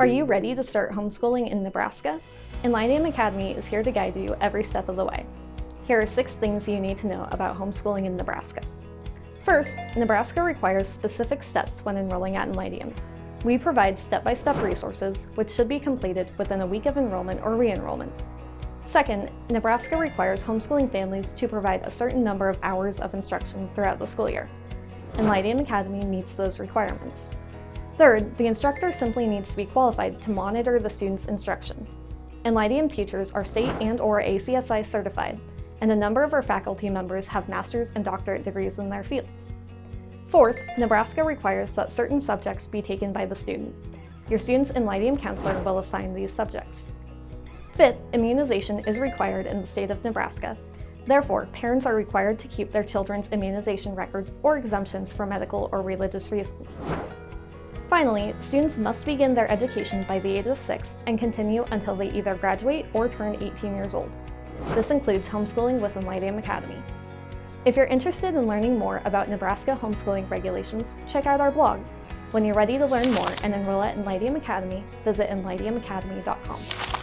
Are you ready to start homeschooling in Nebraska? Enlightium Academy is here to guide you every step of the way. Here are 6 things you need to know about homeschooling in Nebraska. First, Nebraska requires specific steps when enrolling at Enlightium. We provide step-by-step resources, which should be completed within a week of enrollment or re-enrollment. Second, Nebraska requires homeschooling families to provide a certain number of hours of instruction throughout the school year. Enlightium Academy meets those requirements. Third, the instructor simply needs to be qualified to monitor the student's instruction. Enlightium teachers are state and/or ACSI-certified, and a number of our faculty members have master's and doctorate degrees in their fields. Fourth, Nebraska requires that certain subjects be taken by the student. Your student's Enlightium counselor will assign these subjects. Fifth, immunization is required in the state of Nebraska. Therefore, parents are required to keep their children's immunization records or exemptions for medical or religious reasons. Finally, students must begin their education by the age of 6 and continue until they either graduate or turn 18 years old. This includes homeschooling with Enlightium Academy. If you're interested in learning more about Nebraska homeschooling regulations, check out our blog. When you're ready to learn more and enroll at Enlightium Academy, visit enlightiumacademy.com.